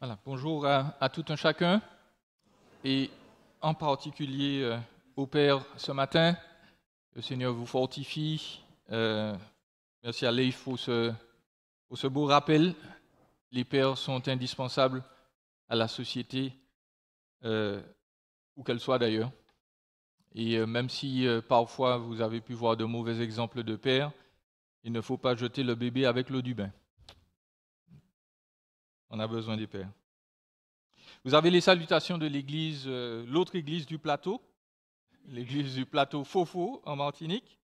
Voilà. Bonjour à tout un chacun et en particulier au Père ce matin. Le Seigneur vous fortifie. Merci à Leif pour ce beau rappel. Les pères sont indispensables à la société, euh, où qu'elle soit d'ailleurs. Et même si parfois vous avez pu voir de mauvais exemples de pères, il ne faut pas jeter le bébé avec l'eau du bain. On a besoin des pères. Vous avez les salutations de l'église, l'autre église du plateau, l'église du plateau Fofo en Martinique.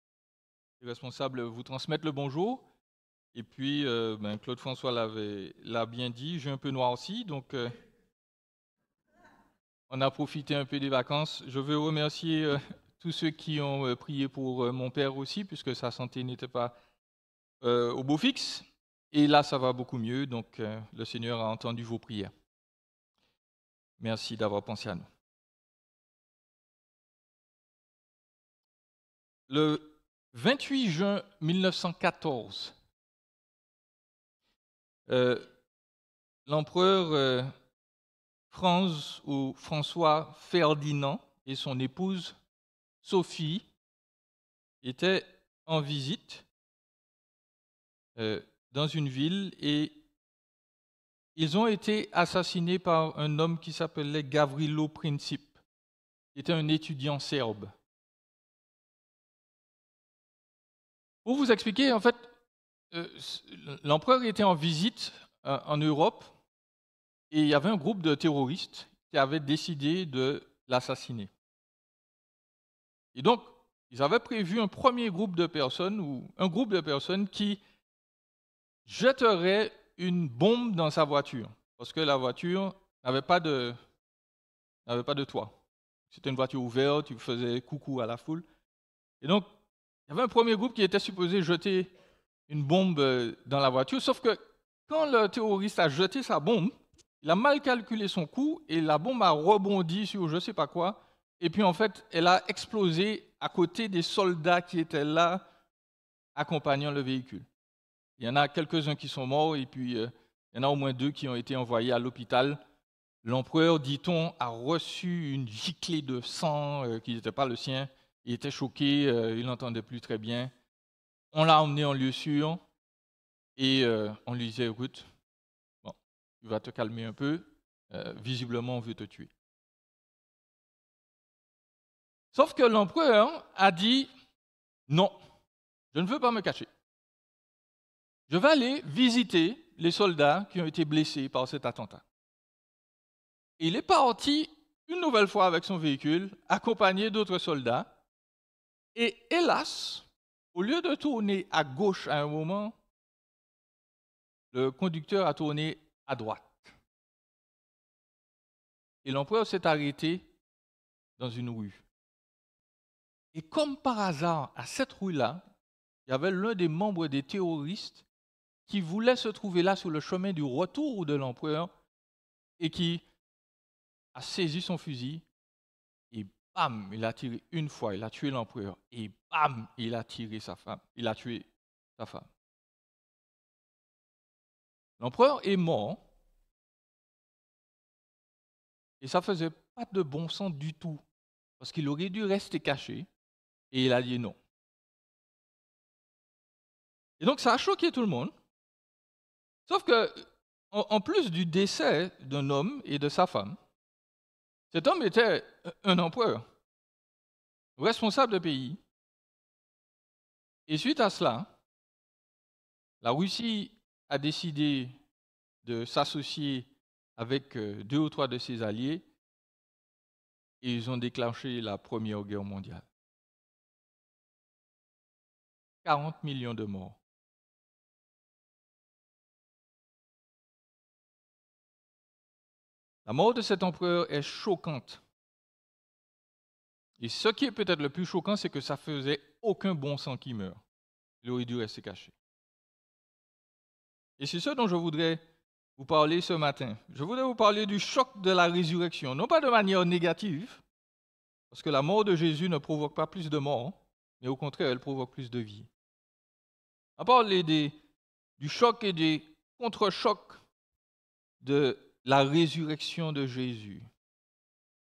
Les responsables vous transmettent le bonjour. Et puis, Claude François l'a bien dit, j'ai un peu noirci, donc on a profité un peu des vacances. Je veux remercier tous ceux qui ont prié pour mon père aussi, puisque sa santé n'était pas au beau fixe. Et là, ça va beaucoup mieux, donc le Seigneur a entendu vos prières. Merci d'avoir pensé à nous. Le 28 juin 1914, l'empereur Franz ou François Ferdinand et son épouse Sophie étaient en visite dans une ville et ils ont été assassinés par un homme qui s'appelait Gavrilo Princip, qui était un étudiant serbe. Pour vous expliquer, en fait, l'empereur était en visite en Europe et il y avait un groupe de terroristes qui avait décidé de l'assassiner. Et donc, ils avaient prévu un premier groupe de personnes ou un groupe de personnes qui jetterait une bombe dans sa voiture parce que la voiture n'avait pas de toit. C'était une voiture ouverte, tu faisais coucou à la foule. Et donc, il y avait un premier groupe qui était supposé jeter une bombe dans la voiture, sauf que quand le terroriste a jeté sa bombe, il a mal calculé son coup et la bombe a rebondi sur je ne sais pas quoi. Et puis en fait, elle a explosé à côté des soldats qui étaient là accompagnant le véhicule. Il y en a quelques-uns qui sont morts et puis il y en a au moins 2 qui ont été envoyés à l'hôpital. L'empereur, dit-on, a reçu une giclée de sang qui n'était pas le sien. Il était choqué, il n'entendait plus très bien. On l'a emmené en lieu sûr et on lui disait, écoute, bon, tu vas te calmer un peu, visiblement on veut te tuer. Sauf que l'empereur a dit, non, je ne veux pas me cacher. Je vais aller visiter les soldats qui ont été blessés par cet attentat. Et il est parti une nouvelle fois avec son véhicule, accompagné d'autres soldats. Et hélas, au lieu de tourner à gauche à un moment, le conducteur a tourné à droite. Et l'empereur s'est arrêté dans une rue. Et comme par hasard, à cette rue-là, il y avait l'un des membres des terroristes qui voulait se trouver là sur le chemin du retour de l'empereur et qui a saisi son fusil et bam, il a tiré une fois, il a tué l'empereur et bam, il a tiré sa femme, il a tué sa femme. L'empereur est mort et ça faisait pas de bon sens du tout parce qu'il aurait dû rester caché et il a dit non. Et donc ça a choqué tout le monde. Sauf que, en plus du décès d'un homme et de sa femme, cet homme était un empereur, responsable de pays. Et suite à cela, la Russie a décidé de s'associer avec 2 ou 3 de ses alliés et ils ont déclenché la Première Guerre mondiale. 40 millions de morts. La mort de cet empereur est choquante. Et ce qui est peut-être le plus choquant, c'est que ça faisait aucun bon sang qui meurt. Il aurait dû rester caché. Et c'est ce dont je voudrais vous parler ce matin. Je voudrais vous parler du choc de la résurrection, non pas de manière négative, parce que la mort de Jésus ne provoque pas plus de morts, mais au contraire, elle provoque plus de vie. On va parler du choc et des contre-chocs de la résurrection de Jésus.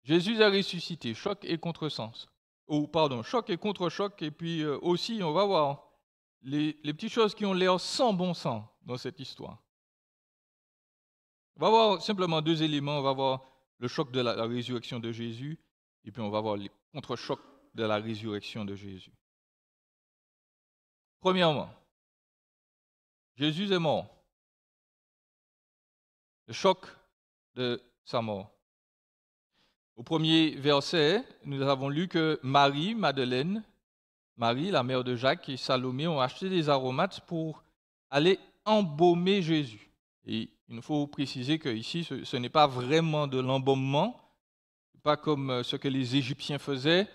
Jésus est ressuscité, choc et contresens. Choc et contre-choc, et puis aussi, on va voir les petites choses qui ont l'air sans bon sens dans cette histoire. On va voir simplement deux éléments. On va voir le choc de la résurrection de Jésus, et puis on va voir les contre-chocs de la résurrection de Jésus. Premièrement, Jésus est mort. Le choc de sa mort. Au premier verset, nous avons lu que Marie, Madeleine, Marie, la mère de Jacques, et Salomé ont acheté des aromates pour aller embaumer Jésus. Et il nous faut préciser qu'ici, ce n'est pas vraiment de l'embaumement, pas comme ce que les Égyptiens faisaient,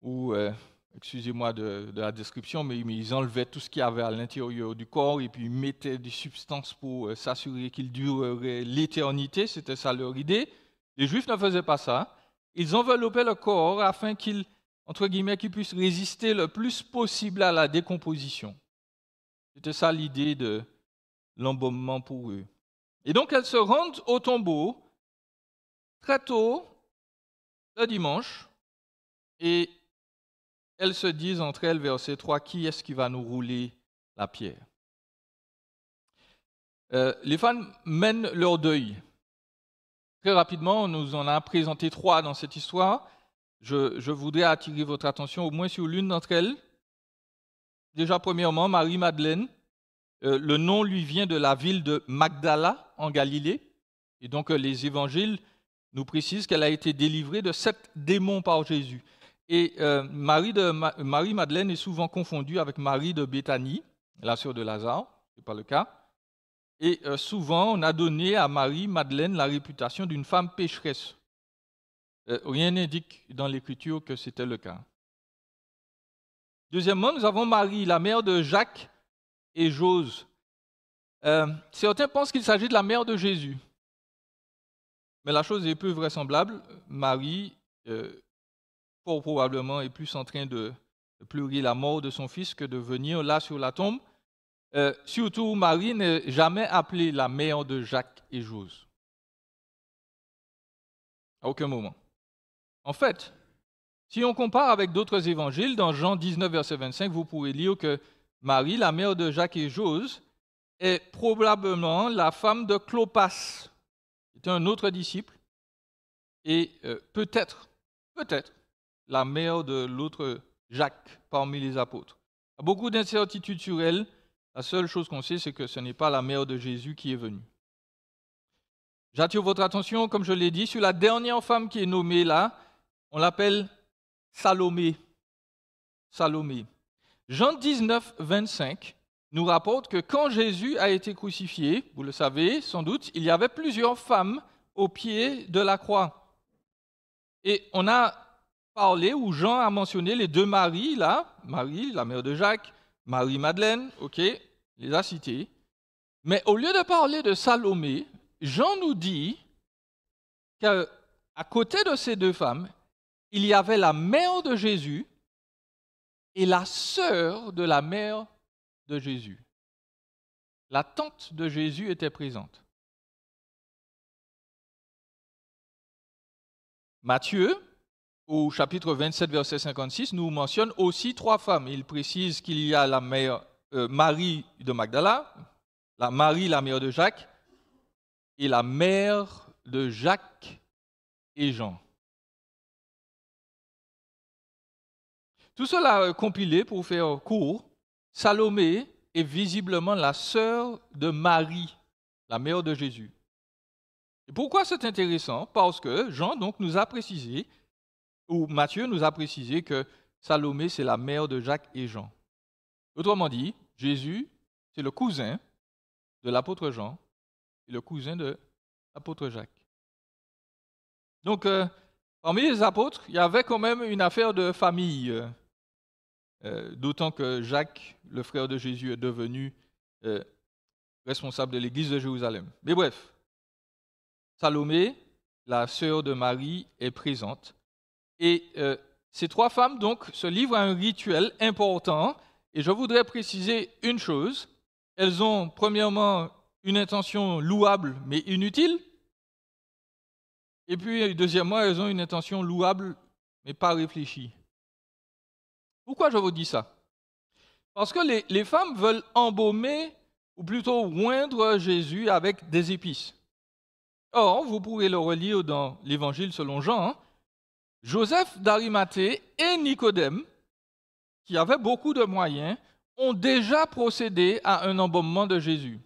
où, excusez-moi de la description, mais ils enlevaient tout ce qu'il y avait à l'intérieur du corps et puis ils mettaient des substances pour s'assurer qu'il durerait l'éternité. C'était ça leur idée. Les Juifs ne faisaient pas ça. Ils enveloppaient le corps afin qu'il puisse résister le plus possible à la décomposition. C'était ça l'idée de l'embaumement pour eux. Et donc, elles se rendent au tombeau très tôt, le dimanche, et elles se disent entre elles, verset 3, qui est-ce qui va nous rouler la pierre? Les femmes mènent leur deuil. Très rapidement, on nous en a présenté 3 dans cette histoire. Je voudrais attirer votre attention au moins sur l'une d'entre elles. Déjà, premièrement, Marie-Madeleine. Le nom lui vient de la ville de Magdala, en Galilée. Et donc, les évangiles nous précisent qu'elle a été délivrée de 7 démons par Jésus. Et Marie-Madeleine est souvent confondue avec Marie de Béthanie, la sœur de Lazare. Ce n'est pas le cas. Et souvent, on a donné à Marie-Madeleine la réputation d'une femme pécheresse. Rien n'indique dans l'Écriture que c'était le cas. Deuxièmement, nous avons Marie, la mère de Jacques et Jose. Certains pensent qu'il s'agit de la mère de Jésus. Mais la chose est peu vraisemblable. Marie, fort probablement, est plus en train de pleurer la mort de son fils que de venir là sur la tombe. Surtout, Marie n'est jamais appelée la mère de Jacques et Jose. À aucun moment. En fait, si on compare avec d'autres évangiles, dans Jean 19, verset 25, vous pourrez lire que Marie, la mère de Jacques et Jose, est probablement la femme de Clopas, qui était un autre disciple, et peut-être la mère de l'autre Jacques parmi les apôtres. Il y a beaucoup d'incertitudes sur elle. La seule chose qu'on sait, c'est que ce n'est pas la mère de Jésus qui est venue. J'attire votre attention, comme je l'ai dit, sur la dernière femme qui est nommée là. On l'appelle Salomé. Salomé. Jean 19, 25 nous rapporte que quand Jésus a été crucifié, vous le savez sans doute, il y avait plusieurs femmes au pied de la croix. Et on a parlé, ou Jean a mentionné les 2 Maries là, Marie, la mère de Jacques, Marie-Madeleine, ok, les a citées. Mais au lieu de parler de Salomé, Jean nous dit qu'à côté de ces 2 femmes, il y avait la mère de Jésus et la sœur de la mère de Jésus. La tante de Jésus était présente. Matthieu, au chapitre 27, verset 56, nous mentionne aussi 3 femmes. Il précise qu'il y a la mère Marie de Magdala, la Marie, la mère de Jacques, et la mère de Jacques et Jean. Tout cela compilé pour faire court, Salomé est visiblement la sœur de Marie, la mère de Jésus. Et pourquoi c'est intéressant? Parce que Jean donc nous a précisé, ou Matthieu nous a précisé que Salomé c'est la mère de Jacques et Jean. Autrement dit, Jésus c'est le cousin de l'apôtre Jean et le cousin de l'apôtre Jacques. Donc, parmi les apôtres, il y avait quand même une affaire de famille. D'autant que Jacques, le frère de Jésus, est devenu responsable de l'église de Jérusalem. Mais bref, Salomé, la sœur de Marie, est présente. Et ces 3 femmes, donc, se livrent à un rituel important. Et je voudrais préciser une chose. Elles ont, premièrement, une intention louable, mais inutile. Et puis, deuxièmement, elles ont une intention louable, mais pas réfléchie. Pourquoi je vous dis ça? Parce que les femmes veulent embaumer, ou plutôt oindre Jésus avec des épices. Or, vous pourrez le relire dans l'Évangile selon Jean, hein. Joseph d'Arimathée et Nicodème, qui avaient beaucoup de moyens, ont déjà procédé à un embaumement de Jésus.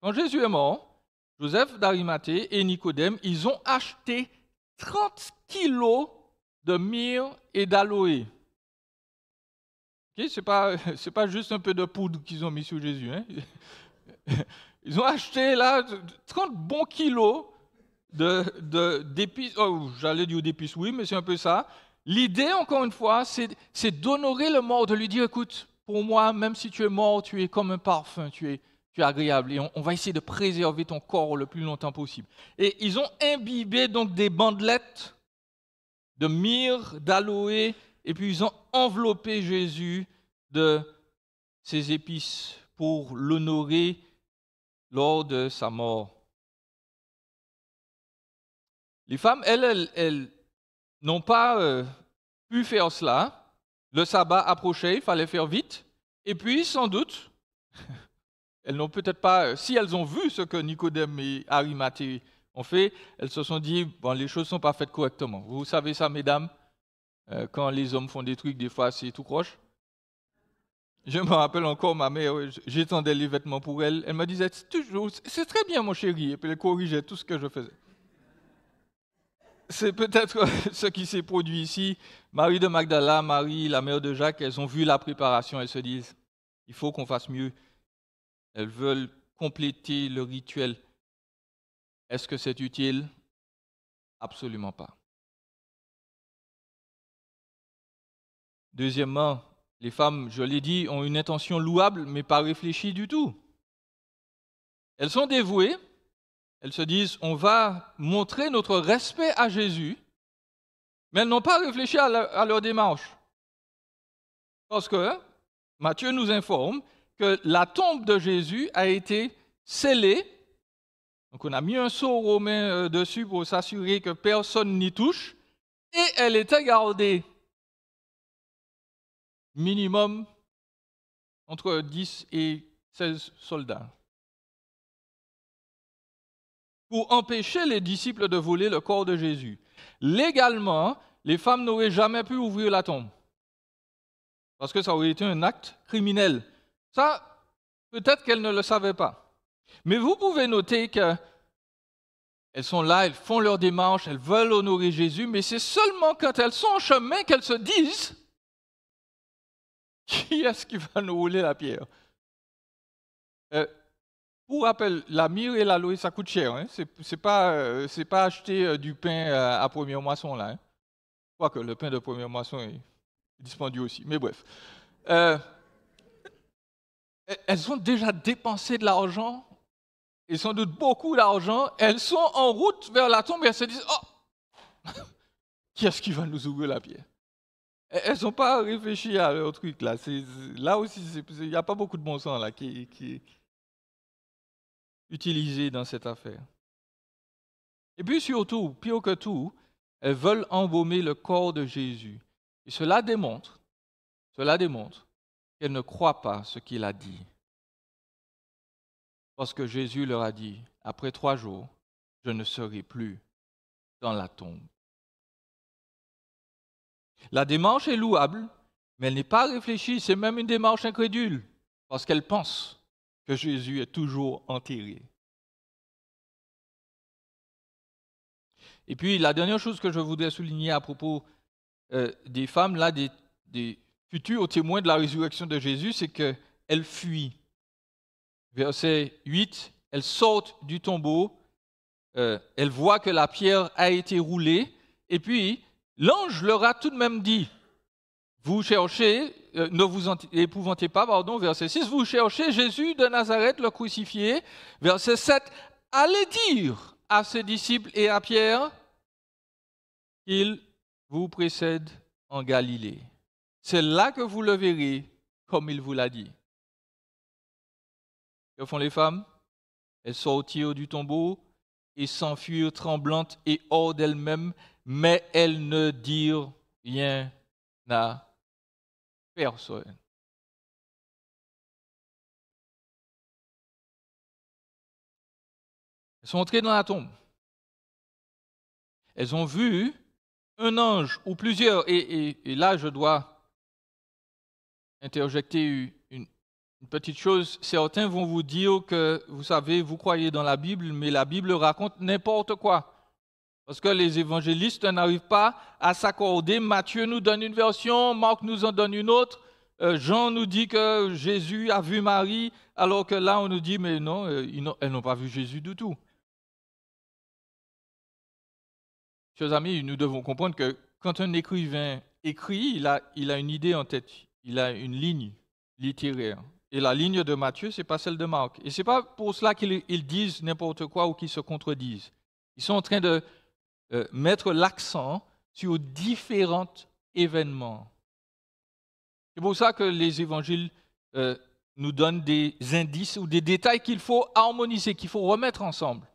Quand Jésus est mort, Joseph d'Arimathée et Nicodème, ils ont acheté 30 kilos de myrrhe et d'aloe. Okay, c'est pas juste un peu de poudre qu'ils ont mis sur Jésus. Hein. Ils ont acheté là 30 bons kilos d'épices. Oh, j'allais dire d'épices, oui, mais c'est un peu ça. L'idée, encore une fois, c'est d'honorer le mort, de lui dire, écoute, pour moi, même si tu es mort, tu es comme un parfum, tu es agréable. Et on va essayer de préserver ton corps le plus longtemps possible. Et ils ont imbibé donc des bandelettes de myrrhe, d'aloe, et puis ils ont enveloppé Jésus de ces épices pour l'honorer lors de sa mort. Les femmes, elles n'ont pas pu faire cela. Le sabbat approchait, il fallait faire vite. Et puis, sans doute, elles n'ont peut-être pas, si elles ont vu ce que Nicodème et Arimathée ont fait, elles se sont dit, bon, les choses ne sont pas faites correctement. Vous savez ça, mesdames, quand les hommes font des trucs, des fois, c'est tout croche. Je me rappelle encore ma mère, j'étendais les vêtements pour elle. Elle me disait toujours, c'est très bien, mon chéri. Et puis elle corrigeait tout ce que je faisais. C'est peut-être ce qui s'est produit ici. Marie de Magdala, Marie, la mère de Jacques, elles ont vu la préparation, elles se disent, il faut qu'on fasse mieux. Elles veulent compléter le rituel. Est-ce que c'est utile? Absolument pas. Deuxièmement, les femmes, je l'ai dit, ont une intention louable, mais pas réfléchie du tout. Elles sont dévouées. Elles se disent, on va montrer notre respect à Jésus, mais elles n'ont pas réfléchi à leur démarche. Parce que Matthieu nous informe que la tombe de Jésus a été scellée. Donc on a mis un sceau romain dessus pour s'assurer que personne n'y touche. Et elle était gardée minimum entre 10 et 16 soldats, pour empêcher les disciples de voler le corps de Jésus. Légalement, les femmes n'auraient jamais pu ouvrir la tombe, parce que ça aurait été un acte criminel. Ça, peut-être qu'elles ne le savaient pas. Mais vous pouvez noter qu'elles sont là, elles font leur démarche, elles veulent honorer Jésus, mais c'est seulement quand elles sont en chemin qu'elles se disent, qui est-ce qui va nous rouler la pierre? Pour rappel, la myrrhe et l'aloe, ça coûte cher. Hein? C'est pas acheter du pain à première moisson, là. Hein? Quoique le pain de première moisson est dispendieux aussi. Mais bref. Elles ont déjà dépensé de l'argent, et sans doute beaucoup d'argent. Elles sont en route vers la tombe et elles se disent, oh, qui est-ce qui va nous ouvrir la pierre? Elles n'ont pas réfléchi à leur truc, là. Là aussi, il n'y a pas beaucoup de bon sens, là, qui est utilisé dans cette affaire. Et puis surtout, pire que tout, elles veulent embaumer le corps de Jésus. Et cela démontre qu'elles ne croient pas ce qu'il a dit. Parce que Jésus leur a dit, après 3 jours, je ne serai plus dans la tombe. La démarche est louable, mais elle n'est pas réfléchie, c'est même une démarche incrédule, parce qu'elle pense que Jésus est toujours enterré. Et puis, la dernière chose que je voudrais souligner à propos des femmes, là, des futurs témoins de la résurrection de Jésus, c'est qu'elles fuient. Verset 8, elles sortent du tombeau, elles voient que la pierre a été roulée, et puis l'ange leur a tout de même dit, vous cherchez, ne vous épouvantez pas, verset 6, vous cherchez Jésus de Nazareth, le crucifié. Verset 7, allez dire à ses disciples et à Pierre qu'il vous précède en Galilée. C'est là que vous le verrez, comme il vous l'a dit. Que font les femmes? Elles sortirent du tombeau, et s'enfuirent tremblantes et hors d'elles-mêmes, mais elles ne dirent rien à personne. Elles sont entrées dans la tombe. Elles ont vu un ange ou plusieurs, et là je dois interjecter une petite chose. Certains vont vous dire que, vous savez, vous croyez dans la Bible, mais la Bible raconte n'importe quoi. Parce que les évangélistes n'arrivent pas à s'accorder. Matthieu nous donne une version, Marc nous en donne une autre. Jean nous dit que Jésus a vu Marie, alors que là on nous dit, mais non, elles n'ont pas vu Jésus du tout. Chers amis, nous devons comprendre que quand un écrivain écrit, il a une idée en tête, il a une ligne littéraire. Et la ligne de Matthieu, ce n'est pas celle de Marc. Et ce n'est pas pour cela qu'ils disent n'importe quoi ou qu'ils se contredisent. Ils sont en train de mettre l'accent sur différents événements. C'est pour ça que les évangiles nous donnent des indices ou des détails qu'il faut harmoniser, qu'il faut remettre ensemble.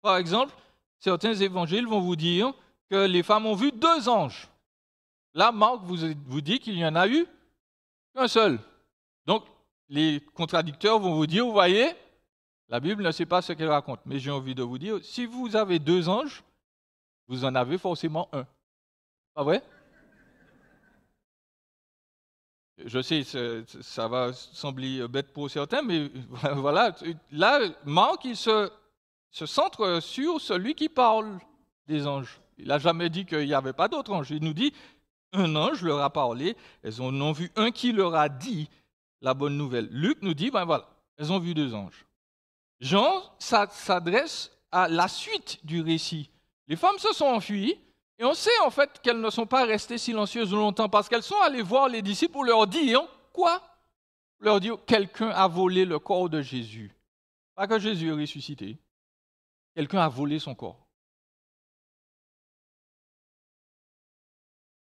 Par exemple, certains évangiles vont vous dire que les femmes ont vu 2 anges. Là, Marc vous dit qu'il n'y en a eu qu'un seul. Donc, les contradicteurs vont vous dire, vous voyez, la Bible ne sait pas ce qu'elle raconte. Mais j'ai envie de vous dire, si vous avez 2 anges, vous en avez forcément un. Pas vrai? Je sais, ça va sembler bête pour certains, mais voilà. Là, Marc, il se centre sur celui qui parle des anges. Il n'a jamais dit qu'il n'y avait pas d'autres anges. Il nous dit, un ange leur a parlé, elles en ont vu un qui leur a dit la bonne nouvelle. Luc nous dit, ben voilà, elles ont vu 2 anges. Jean s'adresse à la suite du récit. Les femmes se sont enfuies et on sait en fait qu'elles ne sont pas restées silencieuses longtemps parce qu'elles sont allées voir les disciples pour leur dire quoi? Leur dire quelqu'un a volé le corps de Jésus. Pas que Jésus est ressuscité. Quelqu'un a volé son corps.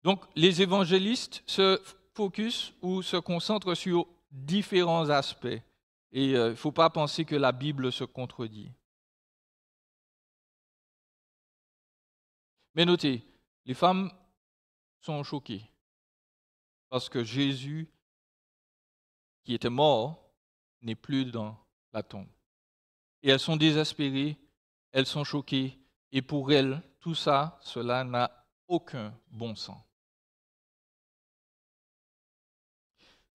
Donc les évangélistes se focus ou se concentrent sur différents aspects. Et il ne faut pas penser que la Bible se contredit. Mais notez, les femmes sont choquées parce que Jésus, qui était mort, n'est plus dans la tombe. Et elles sont désespérées, elles sont choquées, et pour elles, tout ça, cela n'a aucun bon sens.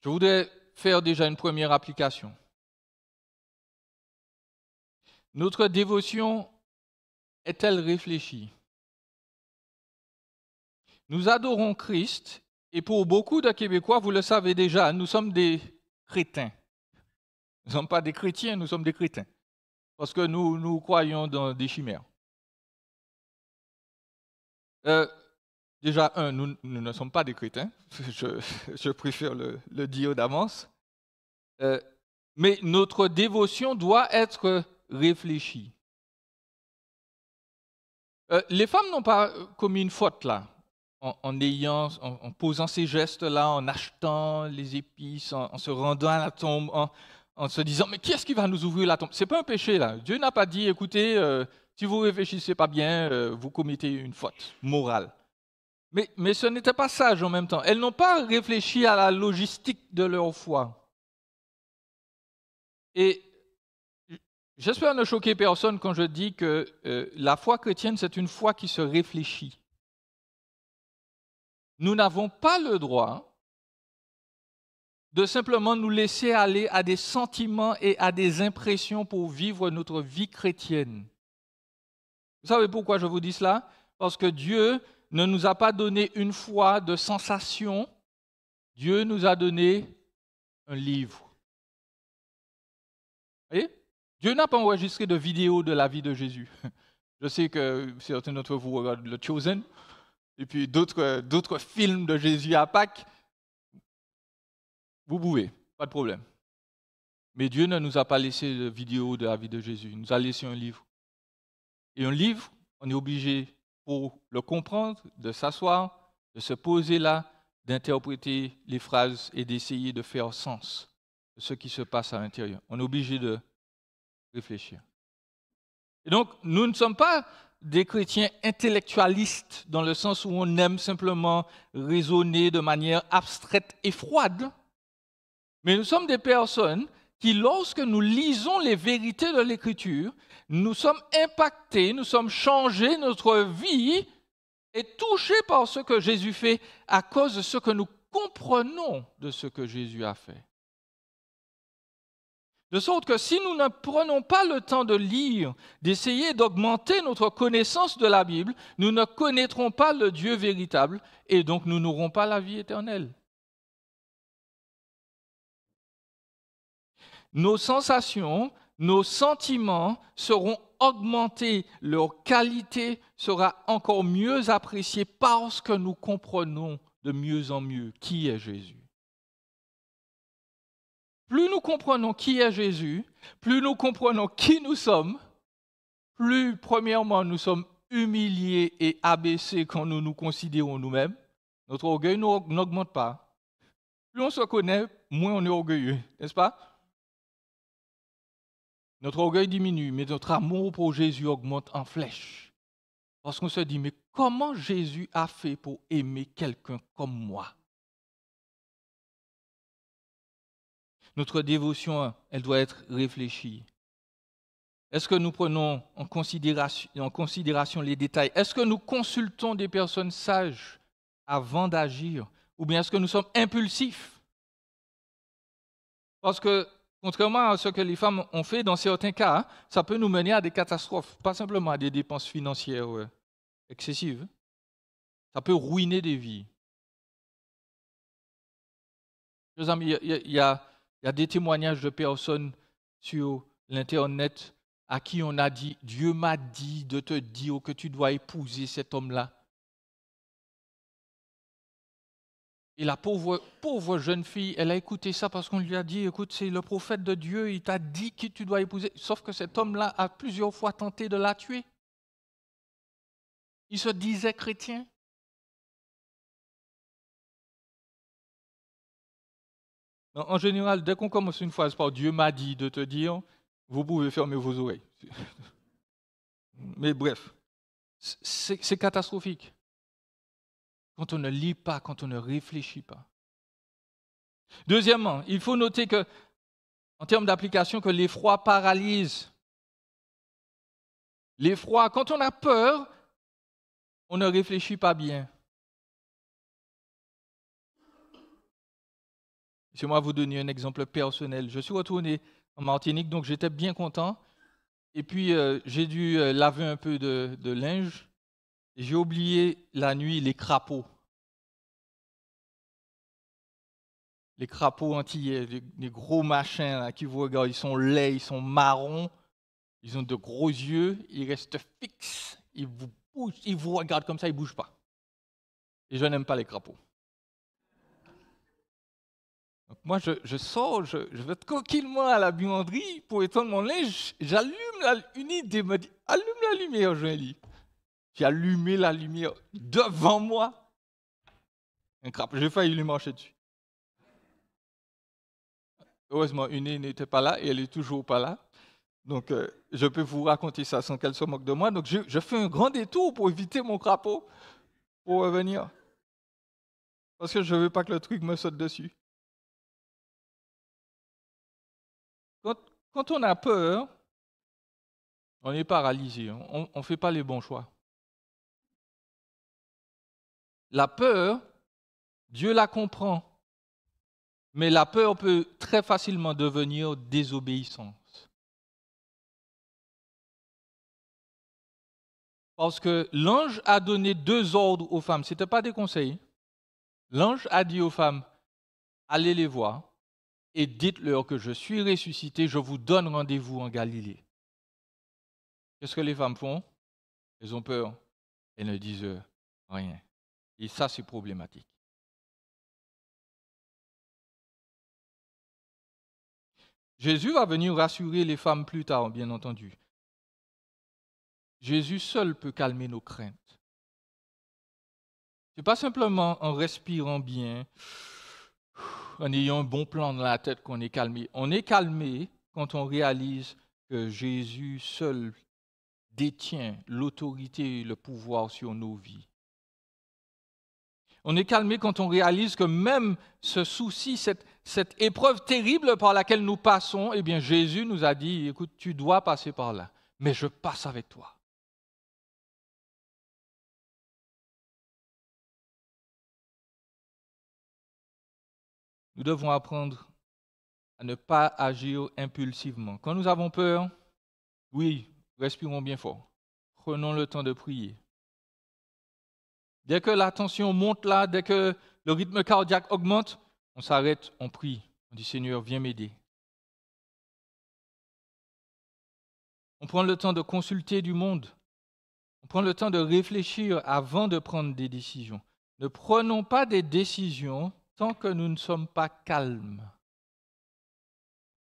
Je voudrais faire déjà une première application. Notre dévotion est-elle réfléchie? Nous adorons Christ, et pour beaucoup de Québécois, vous le savez déjà, nous sommes des crétins. Nous ne sommes pas des chrétiens, nous sommes des crétins. Parce que nous croyons dans des chimères. Déjà, nous ne sommes pas des crétins. Je préfère le dire d'avance. Mais notre dévotion doit être réfléchie. Les femmes n'ont pas commis une faute là, en posant ces gestes-là, en achetant les épices, en se rendant à la tombe, en se disant, mais qui est-ce qui va nous ouvrir la tombe? Ce n'est pas un péché là. Dieu n'a pas dit, écoutez, si vous ne réfléchissez pas bien, vous commettez une faute morale. Mais ce n'était pas sage en même temps. Elles n'ont pas réfléchi à la logistique de leur foi. Et j'espère ne choquer personne quand je dis que la foi chrétienne, c'est une foi qui se réfléchit. Nous n'avons pas le droit de simplement nous laisser aller à des sentiments et à des impressions pour vivre notre vie chrétienne. Vous savez pourquoi je vous dis cela? Parce que Dieu ne nous a pas donné une foi de sensation, Dieu nous a donné un livre. Vous voyez? Dieu n'a pas enregistré de vidéo de la vie de Jésus. Je sais que certains d'entre vous regardent le Chosen, et puis d'autres films de Jésus à Pâques. Vous pouvez, pas de problème. Mais Dieu ne nous a pas laissé de vidéo de la vie de Jésus, il nous a laissé un livre. Et un livre, on est obligé, pour le comprendre, de s'asseoir, de se poser là, d'interpréter les phrases et d'essayer de faire sens de ce qui se passe à l'intérieur. On est obligé de réfléchir. Et donc, nous ne sommes pas des chrétiens intellectualistes dans le sens où on aime simplement raisonner de manière abstraite et froide, mais nous sommes des personnes qui, lorsque nous lisons les vérités de l'Écriture, nous sommes impactés, nous sommes changés, notre vie est touchée par ce que Jésus fait à cause de ce que nous comprenons de ce que Jésus a fait. De sorte que si nous ne prenons pas le temps de lire, d'essayer d'augmenter notre connaissance de la Bible, nous ne connaîtrons pas le Dieu véritable et donc nous n'aurons pas la vie éternelle. Nos sensations, nos sentiments seront augmentés, leur qualité sera encore mieux appréciée parce que nous comprenons de mieux en mieux qui est Jésus. Plus nous comprenons qui est Jésus, plus nous comprenons qui nous sommes, plus, premièrement, nous sommes humiliés et abaissés quand nous nous considérons nous-mêmes. Notre orgueil n'augmente pas. Plus on se connaît, moins on est orgueilleux, n'est-ce pas? Notre orgueil diminue, mais notre amour pour Jésus augmente en flèche. Parce qu'on se dit, mais comment Jésus a fait pour aimer quelqu'un comme moi? Notre dévotion, elle doit être réfléchie. Est-ce que nous prenons en considération les détails? Est-ce que nous consultons des personnes sages avant d'agir? Ou bien est-ce que nous sommes impulsifs? Parce que, contrairement à ce que les femmes ont fait dans certains cas, ça peut nous mener à des catastrophes, pas simplement à des dépenses financières excessives. Ça peut ruiner des vies. Mes amis, il y a des témoignages de personnes sur l'Internet à qui on a dit, Dieu m'a dit de te dire que tu dois épouser cet homme-là. Et la pauvre jeune fille, elle a écouté ça parce qu'on lui a dit, écoute, c'est le prophète de Dieu, il t'a dit que tu dois épouser. Sauf que cet homme-là a plusieurs fois tenté de la tuer. Il se disait chrétien. En général, dès qu'on commence une phrase par Dieu m'a dit de te dire, vous pouvez fermer vos oreilles. Mais bref, c'est catastrophique. Quand on ne lit pas, quand on ne réfléchit pas. Deuxièmement, il faut noter que, en termes d'application, que l'effroi paralyse. L'effroi, quand on a peur, on ne réfléchit pas bien. Laissez-moi vous donner un exemple personnel. Je suis retourné en Martinique, donc j'étais bien content. Et puis, j'ai dû laver un peu de linge. Et j'ai oublié la nuit les crapauds. Les crapauds antillais, les gros machins là, qui vous regardent, ils sont laids, ils sont marrons, ils ont de gros yeux, ils restent fixes, ils vous regardent comme ça, ils ne bougent pas. Et je n'aime pas les crapauds. Donc moi, je sors, je vais tranquillement à la buanderie pour étendre mon linge, j'allume une idée me dit, allume la lumière, Joëlie. J'ai allumé la lumière devant moi. Un crapaud, j'ai failli lui marcher dessus. Heureusement, une n'était pas là et elle n'est toujours pas là. Donc, je peux vous raconter ça sans qu'elle se moque de moi. Donc, je fais un grand détour pour éviter mon crapaud, pour revenir. Parce que je ne veux pas que le truc me saute dessus. Quand on a peur, on est paralysé. On ne fait pas les bons choix. La peur, Dieu la comprend. Mais la peur peut très facilement devenir désobéissance. Parce que l'ange a donné 2 ordres aux femmes. Ce n'était pas des conseils. L'ange a dit aux femmes, allez les voir et dites-leur que je suis ressuscité, je vous donne rendez-vous en Galilée. Qu'est-ce que les femmes font? Elles ont peur. Elles ne disent rien. Et ça, c'est problématique. Jésus va venir rassurer les femmes plus tard, bien entendu. Jésus seul peut calmer nos craintes. Ce n'est pas simplement en respirant bien, en ayant un bon plan dans la tête qu'on est calmé. On est calmé quand on réalise que Jésus seul détient l'autorité et le pouvoir sur nos vies. On est calmé quand on réalise que même ce souci, cette épreuve terrible par laquelle nous passons, eh bien Jésus nous a dit, écoute, tu dois passer par là, mais je passe avec toi. Nous devons apprendre à ne pas agir impulsivement. Quand nous avons peur, oui, respirons bien fort. Prenons le temps de prier. Dès que la tension monte là, dès que le rythme cardiaque augmente, on s'arrête, on prie. On dit Seigneur, viens m'aider. On prend le temps de consulter du monde. On prend le temps de réfléchir avant de prendre des décisions. Ne prenons pas des décisions tant que nous ne sommes pas calmes.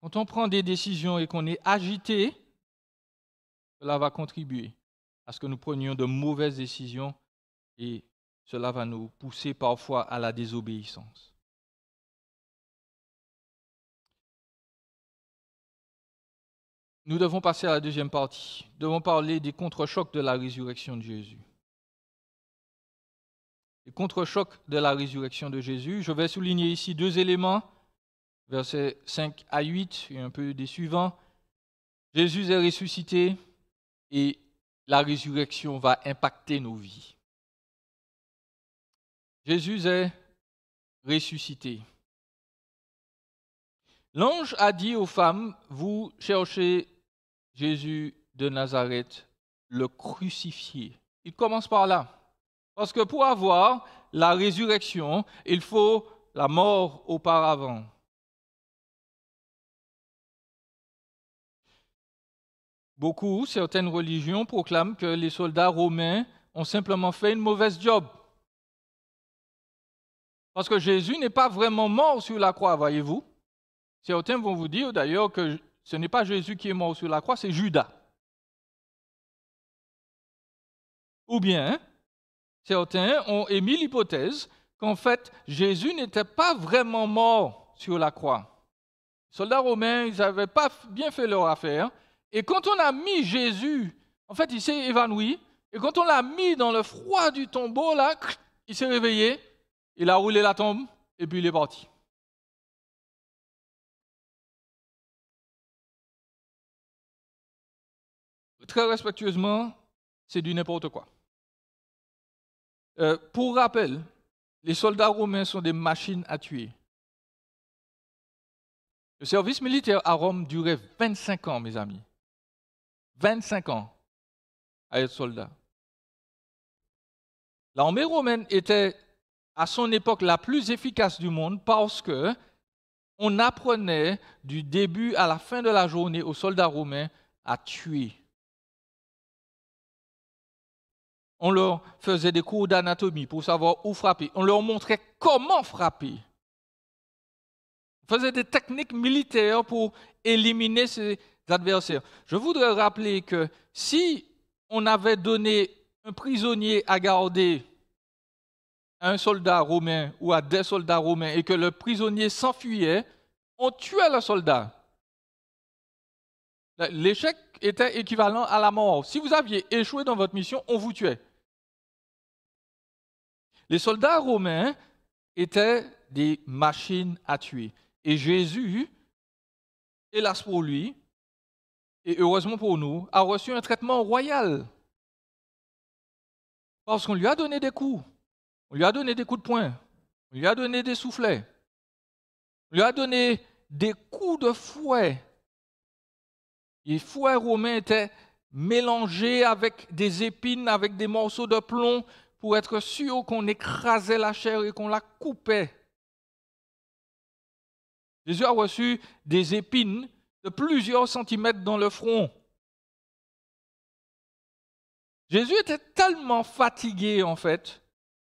Quand on prend des décisions et qu'on est agité, cela va contribuer à ce que nous prenions de mauvaises décisions et cela va nous pousser parfois à la désobéissance. Nous devons passer à la deuxième partie. Nous devons parler des contre-chocs de la résurrection de Jésus. Les contre-chocs de la résurrection de Jésus. Je vais souligner ici deux éléments, versets 5 à 8 et un peu des suivants. Jésus est ressuscité et la résurrection va impacter nos vies. Jésus est ressuscité. L'ange a dit aux femmes, vous cherchez Jésus de Nazareth, le crucifié. Il commence par là. Parce que pour avoir la résurrection, il faut la mort auparavant. Certaines religions proclament que les soldats romains ont simplement fait une mauvaise job. Parce que Jésus n'est pas vraiment mort sur la croix, voyez-vous. Certains vont vous dire d'ailleurs que ce n'est pas Jésus qui est mort sur la croix, c'est Judas. Ou bien, certains ont émis l'hypothèse qu'en fait, Jésus n'était pas vraiment mort sur la croix. Les soldats romains, ils n'avaient pas bien fait leur affaire. Et quand on a mis Jésus, en fait, il s'est évanoui. Et quand on l'a mis dans le froid du tombeau, là, il s'est réveillé, il a roulé la tombe, et puis il est parti. Très respectueusement, c'est du n'importe quoi. Pour rappel, les soldats romains sont des machines à tuer. Le service militaire à Rome durait 25 ans, mes amis. 25 ans à être soldat. L'armée romaine était à son époque la plus efficace du monde parce que on apprenait du début à la fin de la journée aux soldats romains à tuer. On leur faisait des cours d'anatomie pour savoir où frapper. On leur montrait comment frapper. On faisait des techniques militaires pour éliminer ses adversaires. Je voudrais rappeler que si on avait donné un prisonnier à garder à un soldat romain ou à des soldats romains et que le prisonnier s'enfuyait, on tuait le soldat. L'échec était équivalent à la mort. Si vous aviez échoué dans votre mission, on vous tuait. Les soldats romains étaient des machines à tuer. Et Jésus, hélas pour lui, et heureusement pour nous, a reçu un traitement royal. Parce qu'on lui a donné des coups. On lui a donné des coups de poing. On lui a donné des soufflets. On lui a donné des coups de fouet. Les fouets romains étaient mélangés avec des épines, avec des morceaux de plomb, pour être sûr qu'on écrasait la chair et qu'on la coupait. Jésus a reçu des épines de plusieurs centimètres dans le front. Jésus était tellement fatigué, en fait,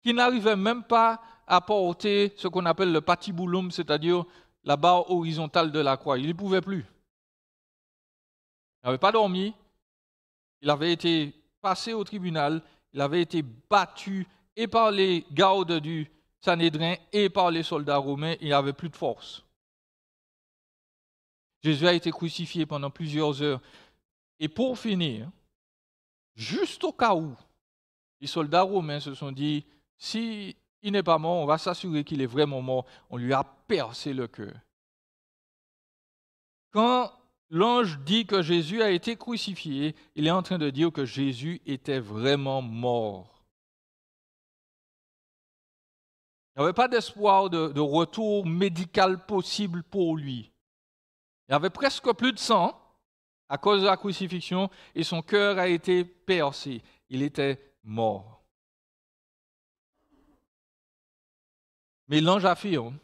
qu'il n'arrivait même pas à porter ce qu'on appelle le patibulum, c'est-à-dire la barre horizontale de la croix. Il ne pouvait plus. Il n'avait pas dormi. Il avait été passé au tribunal. Il avait été battu et par les gardes du Sanhédrin et par les soldats romains. Il n'avait plus de force. Jésus a été crucifié pendant plusieurs heures. Et pour finir, juste au cas où. Les soldats romains se sont dit, si il n'est pas mort, on va s'assurer qu'il est vraiment mort. On lui a percé le cœur. Quand l'ange dit que Jésus a été crucifié, il est en train de dire que Jésus était vraiment mort. Il n'y avait pas d'espoir de retour médical possible pour lui. Il y avait presque plus de sang à cause de la crucifixion et son cœur a été percé. Il était mort. Mais l'ange affirme,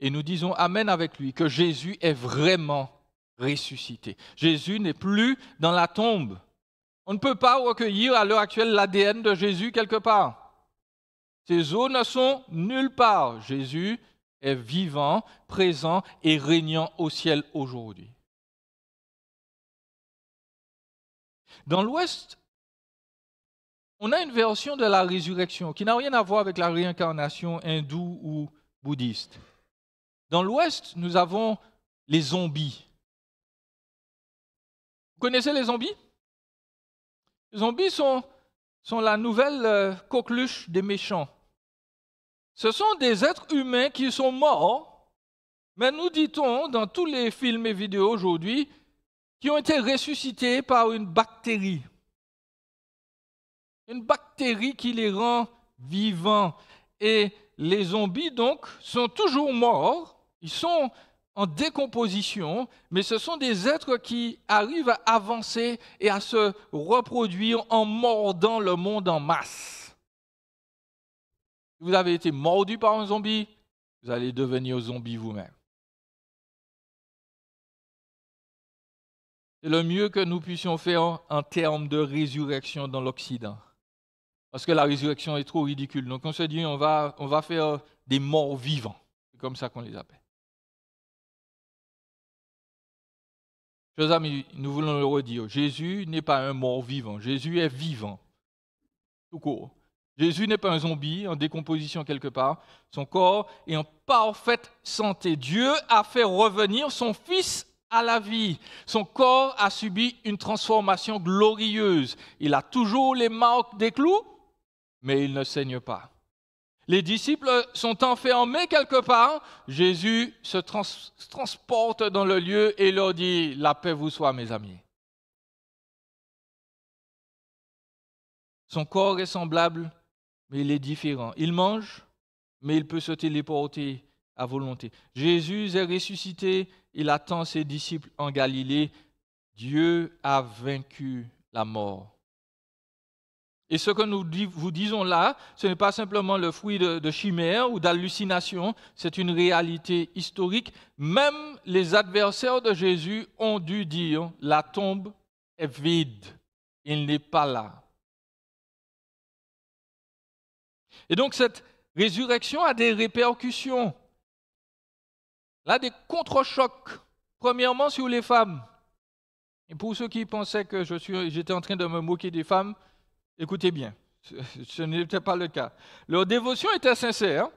et nous disons Amen avec lui, que Jésus est vraiment ressuscité. Jésus n'est plus dans la tombe. On ne peut pas recueillir à l'heure actuelle l'ADN de Jésus quelque part. Ces os ne sont nulle part. Jésus est vivant, présent et régnant au ciel aujourd'hui. Dans l'Ouest, on a une version de la résurrection qui n'a rien à voir avec la réincarnation hindoue ou bouddhiste. Dans l'Ouest, nous avons les zombies. Vous connaissez les zombies? Les zombies sont la nouvelle coqueluche des méchants. Ce sont des êtres humains qui sont morts, mais nous dit-on dans tous les films et vidéos aujourd'hui, qui ont été ressuscités par une bactérie. Une bactérie qui les rend vivants. Et les zombies, donc, sont toujours morts, ils sont en décomposition, mais ce sont des êtres qui arrivent à avancer et à se reproduire en mordant le monde en masse. Si vous avez été mordu par un zombie, vous allez devenir zombie vous-même. C'est le mieux que nous puissions faire en termes de résurrection dans l'Occident. Parce que la résurrection est trop ridicule. Donc on se dit, on va faire des morts vivants. C'est comme ça qu'on les appelle. Chers amis, nous voulons le redire. Jésus n'est pas un mort vivant. Jésus est vivant. Tout court. Jésus n'est pas un zombie en décomposition quelque part. Son corps est en parfaite santé. Dieu a fait revenir son Fils à la vie. Son corps a subi une transformation glorieuse. Il a toujours les marques des clous, mais il ne saigne pas. Les disciples sont enfermés quelque part. Jésus se transporte dans le lieu et leur dit « La paix vous soit, mes amis ». Son corps est semblable, mais il est différent. Il mange, mais il peut se téléporter à volonté. Jésus est ressuscité, il attend ses disciples en Galilée. Dieu a vaincu la mort. Et ce que nous vous disons là, ce n'est pas simplement le fruit de chimères ou d'hallucinations, c'est une réalité historique. Même les adversaires de Jésus ont dû dire « La tombe est vide, il n'est pas là ». Et donc cette résurrection a des répercussions. Là, des contre-chocs. Premièrement, sur les femmes. Et pour ceux qui pensaient que j'étais en train de me moquer des femmes, écoutez bien, ce n'était pas le cas. Leur dévotion était sincère.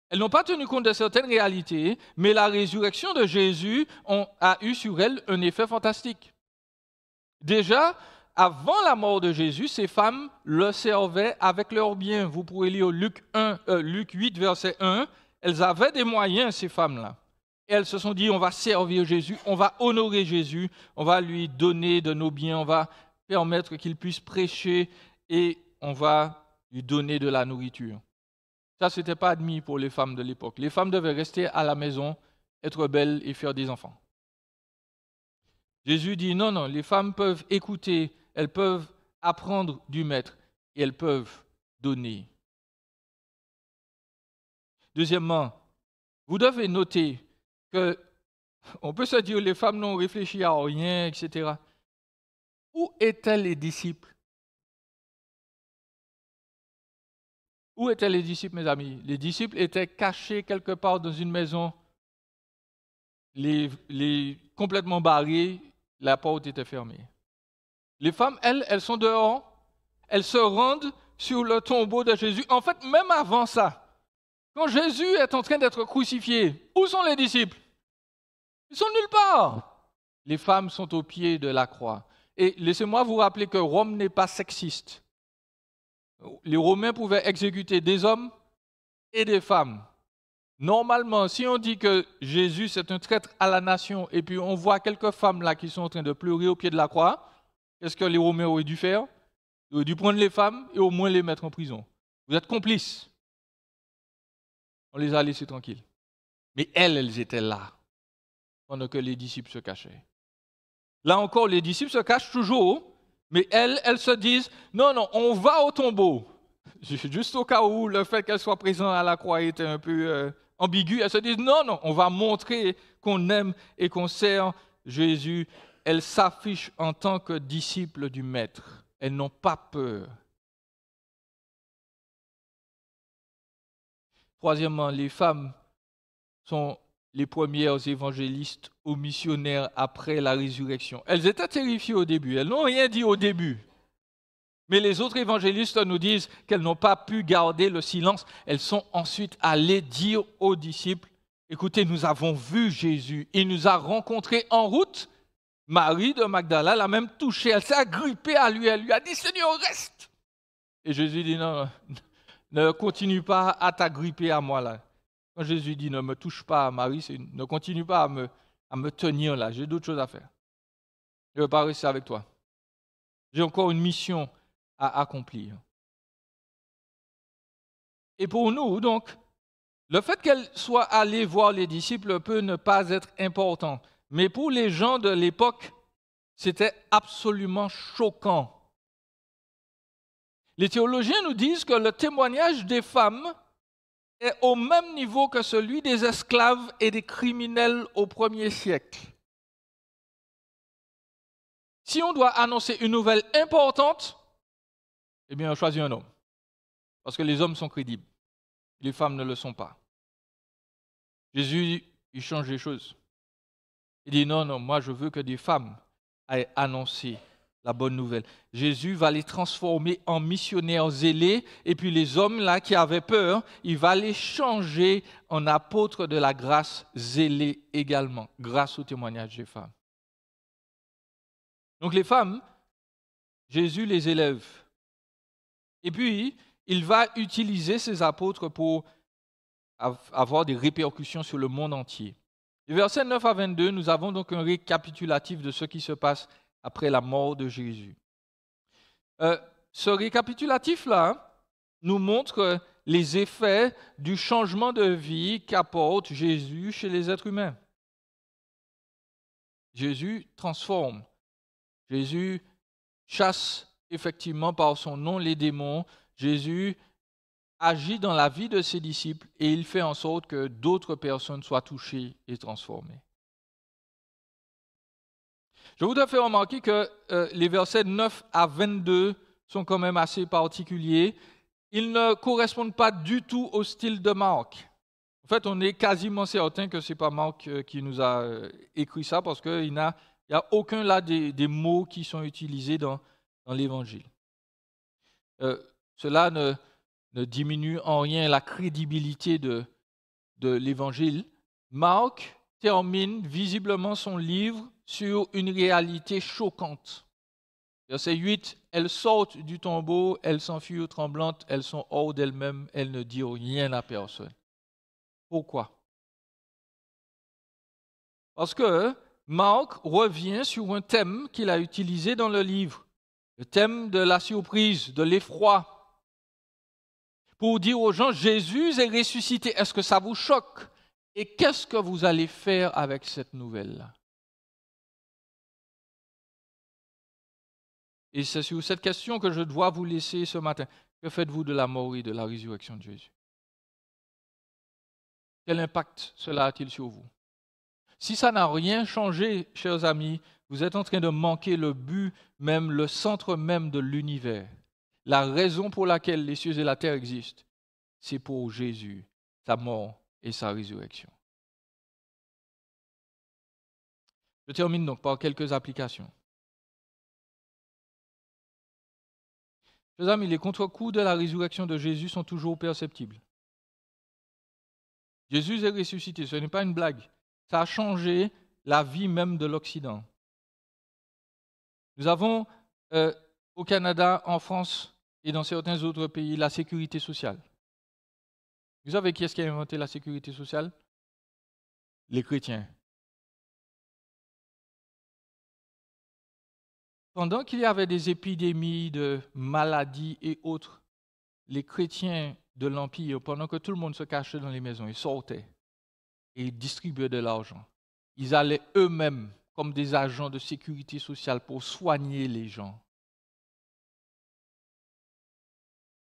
Elles n'ont pas tenu compte de certaines réalités, mais la résurrection de Jésus a eu sur elles un effet fantastique. Déjà, avant la mort de Jésus, ces femmes le servaient avec leurs biens. Vous pourrez lire Luc 8, verset 1. Elles avaient des moyens, ces femmes-là. Et elles se sont dit, on va servir Jésus, on va honorer Jésus, on va lui donner de nos biens, on va permettre qu'il puisse prêcher et on va lui donner de la nourriture. Ça, ce n'était pas admis pour les femmes de l'époque. Les femmes devaient rester à la maison, être belles et faire des enfants. Jésus dit, non, les femmes peuvent écouter, elles peuvent apprendre du Maître et elles peuvent donner. Deuxièmement, vous devez noter que, on peut se dire, les femmes n'ont réfléchi à rien, etc. Où étaient les disciples? Où étaient les disciples, mes amis? Les disciples étaient cachés quelque part dans une maison, complètement barrés, la porte était fermée. Les femmes, elles sont dehors, elles se rendent sur le tombeau de Jésus. En fait, même avant ça, quand Jésus est en train d'être crucifié, où sont les disciples? Ils sont nulle part. Les femmes sont au pied de la croix. Et laissez-moi vous rappeler que Rome n'est pas sexiste. Les Romains pouvaient exécuter des hommes et des femmes. Normalement, si on dit que Jésus c'est un traître à la nation et puis on voit quelques femmes là qui sont en train de pleurer au pied de la croix, qu'est-ce que les Romains auraient dû faire? Ils auraient dû prendre les femmes et au moins les mettre en prison. Vous êtes complices. On les a laissés tranquilles. Mais elles étaient là pendant que les disciples se cachaient. Là encore, les disciples se cachent toujours, mais elles se disent, non, on va au tombeau. Juste au cas où le fait qu'elles soient présentes à la croix était un peu ambigu, elles se disent, non, on va montrer qu'on aime et qu'on sert Jésus. Elles s'affichent en tant que disciples du Maître. Elles n'ont pas peur. Troisièmement, les femmes sont les premières évangélistes ou missionnaires après la résurrection. Elles étaient terrifiées au début, elles n'ont rien dit au début. Mais les autres évangélistes nous disent qu'elles n'ont pas pu garder le silence. Elles sont ensuite allées dire aux disciples, écoutez, nous avons vu Jésus, il nous a rencontrés en route. Marie de Magdala l'a même touché, elle s'est agrippée à lui, elle lui a dit, Seigneur, reste. Et Jésus dit, non, ne continue pas à t'agripper à moi là. Quand Jésus dit ne me touche pas à Marie, c'est ne continue pas à me tenir là, j'ai d'autres choses à faire. Je ne veux pas rester avec toi. J'ai encore une mission à accomplir. Et pour nous, donc, le fait qu'elle soit allée voir les disciples peut ne pas être important. Mais pour les gens de l'époque, c'était absolument choquant. Les théologiens nous disent que le témoignage des femmes est au même niveau que celui des esclaves et des criminels au 1er siècle. Si on doit annoncer une nouvelle importante, eh bien, on choisit un homme. Parce que les hommes sont crédibles. Les femmes ne le sont pas. Jésus, il change les choses. Il dit non, moi je veux que des femmes aillent annoncer la bonne nouvelle. Jésus va les transformer en missionnaires zélés, et puis les hommes là qui avaient peur, il va les changer en apôtres de la grâce zélés également, grâce au témoignage des femmes. Donc les femmes, Jésus les élève. Et puis, il va utiliser ces apôtres pour avoir des répercussions sur le monde entier. Du verset 9 à 22, nous avons donc un récapitulatif de ce qui se passe après la mort de Jésus. Ce récapitulatif-là nous montre les effets du changement de vie qu'apporte Jésus chez les êtres humains. Jésus transforme. Jésus chasse effectivement par son nom les démons. Jésus agit dans la vie de ses disciples et il fait en sorte que d'autres personnes soient touchées et transformées. Je voudrais faire remarquer que les versets 9 à 22 sont quand même assez particuliers. Ils ne correspondent pas du tout au style de Marc. En fait, on est quasiment certain que ce n'est pas Marc qui nous a écrit ça parce qu'il n'y a aucun là des mots qui sont utilisés dans l'Évangile. Cela ne diminue en rien la crédibilité de l'Évangile. Marc termine visiblement son livre sur une réalité choquante. Verset 8, elles sortent du tombeau, elles s'enfuient tremblantes, elles sont hors d'elles-mêmes, elles ne disent rien à personne. Pourquoi? Parce que Marc revient sur un thème qu'il a utilisé dans le livre, le thème de la surprise, de l'effroi. Pour dire aux gens, Jésus est ressuscité, est-ce que ça vous choque? Et qu'est-ce que vous allez faire avec cette nouvelle-là? Et c'est sur cette question que je dois vous laisser ce matin. Que faites-vous de la mort et de la résurrection de Jésus? Quel impact cela a-t-il sur vous? Si ça n'a rien changé, chers amis, vous êtes en train de manquer le but même, le centre même de l'univers. La raison pour laquelle les cieux et la terre existent, c'est pour Jésus, sa mort et sa résurrection. Je termine donc par quelques applications. Chers amis, les contre-coups de la résurrection de Jésus sont toujours perceptibles. Jésus est ressuscité, ce n'est pas une blague. Ça a changé la vie même de l'Occident. Nous avons au Canada, en France et dans certains autres pays la sécurité sociale. Vous savez qui est-ce qui a inventé la sécurité sociale? Les chrétiens. Pendant qu'il y avait des épidémies de maladies et autres, les chrétiens de l'Empire, pendant que tout le monde se cachait dans les maisons, ils sortaient et ils distribuaient de l'argent. Ils allaient eux-mêmes comme des agents de sécurité sociale pour soigner les gens.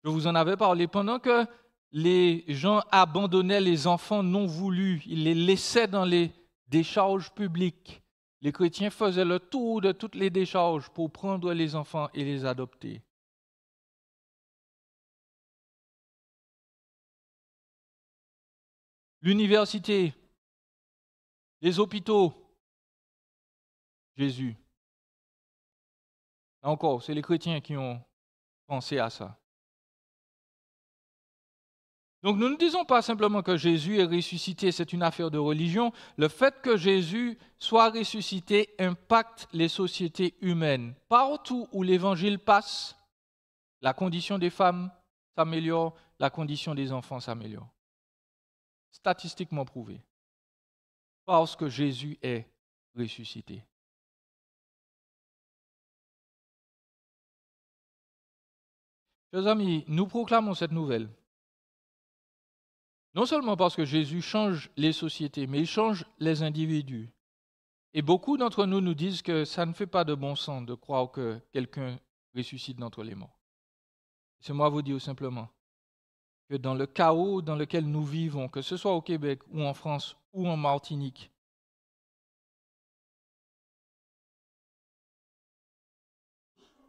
Je vous en avais parlé. Pendant que les gens abandonnaient les enfants non voulus, ils les laissaient dans les décharges publiques. Les chrétiens faisaient le tour de toutes les décharges pour prendre les enfants et les adopter. L'université, les hôpitaux, Jésus. Là encore, c'est les chrétiens qui ont pensé à ça. Donc nous ne disons pas simplement que Jésus est ressuscité, c'est une affaire de religion. Le fait que Jésus soit ressuscité impacte les sociétés humaines. Partout où l'évangile passe, la condition des femmes s'améliore, la condition des enfants s'améliore. Statistiquement prouvé. Parce que Jésus est ressuscité. Chers amis, nous proclamons cette nouvelle. Non seulement parce que Jésus change les sociétés, mais il change les individus. Et beaucoup d'entre nous nous disent que ça ne fait pas de bon sens de croire que quelqu'un ressuscite d'entre les morts. C'est moi vous dire simplement que dans le chaos dans lequel nous vivons, que ce soit au Québec ou en France ou en Martinique,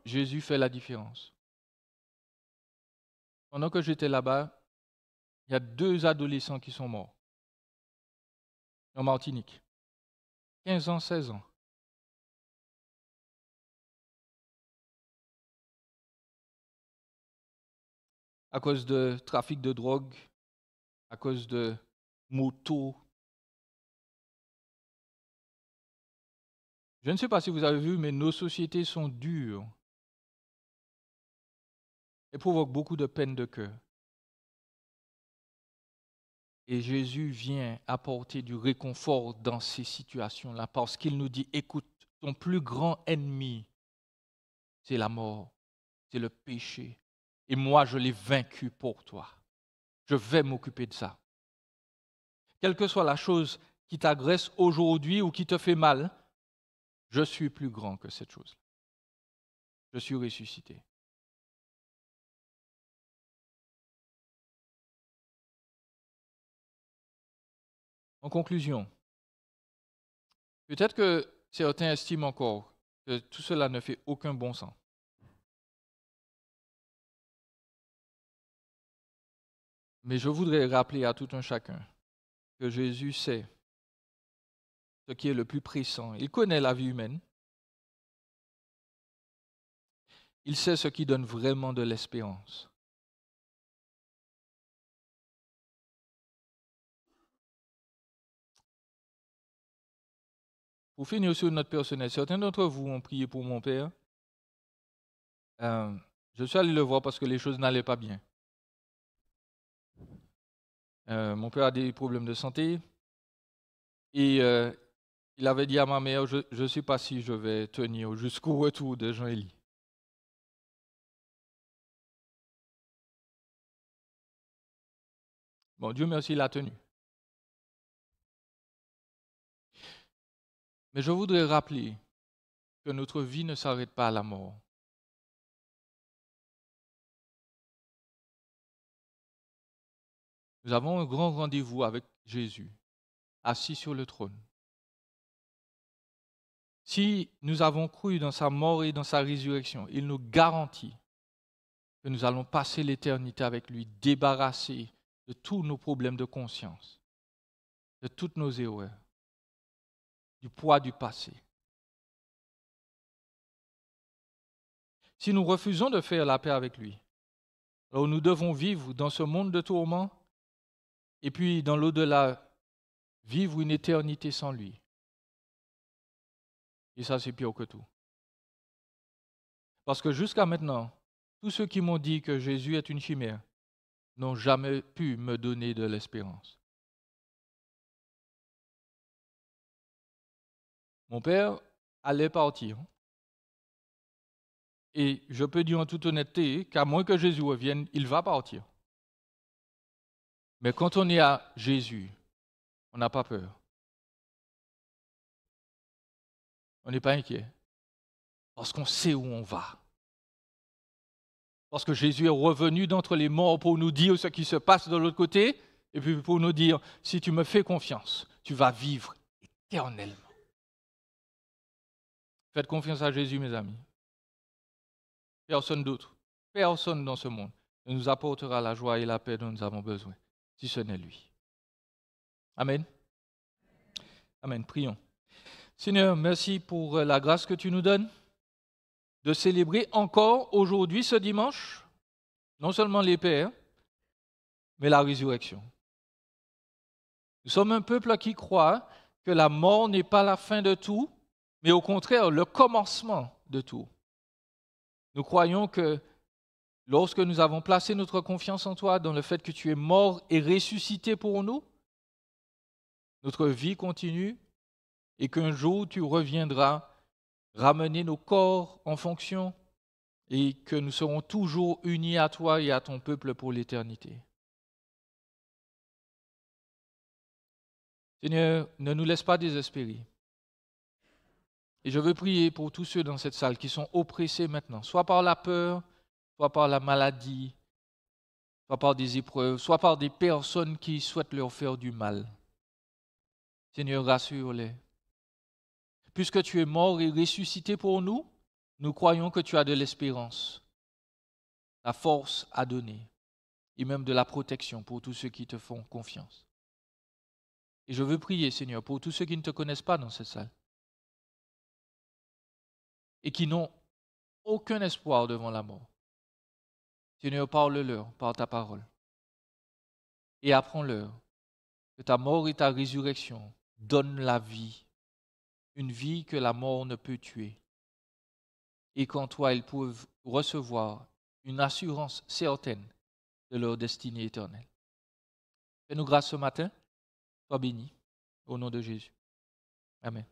Jésus fait la différence. Pendant que j'étais là-bas, il y a 2 adolescents qui sont morts en Martinique. 15 ans, 16 ans. À cause de trafic de drogue, à cause de motos. Je ne sais pas si vous avez vu, mais nos sociétés sont dures et provoquent beaucoup de peine de cœur. Et Jésus vient apporter du réconfort dans ces situations-là parce qu'il nous dit, écoute, ton plus grand ennemi, c'est la mort, c'est le péché. Et moi, je l'ai vaincu pour toi. Je vais m'occuper de ça. Quelle que soit la chose qui t'agresse aujourd'hui ou qui te fait mal, je suis plus grand que cette chose-là. Je suis ressuscité. En conclusion, peut-être que certains estiment encore que tout cela ne fait aucun bon sens. Mais je voudrais rappeler à tout un chacun que Jésus sait ce qui est le plus pressant. Il connaît la vie humaine. Il sait ce qui donne vraiment de l'espérance. Pour finir sur notre personnel, certains d'entre vous ont prié pour mon père. Je suis allé le voir parce que les choses n'allaient pas bien. Mon père a des problèmes de santé et il avait dit à ma mère, je ne sais pas si je vais tenir jusqu'au retour de Jean-Élie. Bon, Dieu merci, il a tenu. Mais je voudrais rappeler que notre vie ne s'arrête pas à la mort. Nous avons un grand rendez-vous avec Jésus, assis sur le trône. Si nous avons cru dans sa mort et dans sa résurrection, il nous garantit que nous allons passer l'éternité avec lui, débarrassés de tous nos problèmes de conscience, de toutes nos erreurs, du poids du passé. Si nous refusons de faire la paix avec lui, alors nous devons vivre dans ce monde de tourments et puis dans l'au-delà, vivre une éternité sans lui. Et ça, c'est pire que tout. Parce que jusqu'à maintenant, tous ceux qui m'ont dit que Jésus est une chimère n'ont jamais pu me donner de l'espérance. Mon père allait partir. Et je peux dire en toute honnêteté qu'à moins que Jésus revienne, il va partir. Mais quand on est à Jésus, on n'a pas peur. On n'est pas inquiet. Parce qu'on sait où on va. Parce que Jésus est revenu d'entre les morts pour nous dire ce qui se passe de l'autre côté, et puis pour nous dire, si tu me fais confiance, tu vas vivre éternellement. Faites confiance à Jésus, mes amis. Personne d'autre, personne dans ce monde ne nous apportera la joie et la paix dont nous avons besoin, si ce n'est lui. Amen. Amen. Prions. Seigneur, merci pour la grâce que tu nous donnes de célébrer encore aujourd'hui, ce dimanche, non seulement les pères, mais la résurrection. Nous sommes un peuple qui croit que la mort n'est pas la fin de tout, mais au contraire le commencement de tout. Nous croyons que lorsque nous avons placé notre confiance en toi, dans le fait que tu es mort et ressuscité pour nous, notre vie continue et qu'un jour tu reviendras ramener nos corps en fonction et que nous serons toujours unis à toi et à ton peuple pour l'éternité. Seigneur, ne nous laisse pas désespérer. Et je veux prier pour tous ceux dans cette salle qui sont oppressés maintenant, soit par la peur, soit par la maladie, soit par des épreuves, soit par des personnes qui souhaitent leur faire du mal. Seigneur, rassure-les. Puisque tu es mort et ressuscité pour nous, nous croyons que tu as de l'espérance, la force à donner et même de la protection pour tous ceux qui te font confiance. Et je veux prier, Seigneur, pour tous ceux qui ne te connaissent pas dans cette salle et qui n'ont aucun espoir devant la mort. Seigneur, parle-leur par ta parole et apprends-leur que ta mort et ta résurrection donnent la vie, une vie que la mort ne peut tuer, et qu'en toi ils peuvent recevoir une assurance certaine de leur destinée éternelle. Fais-nous grâce ce matin, sois béni, au nom de Jésus. Amen.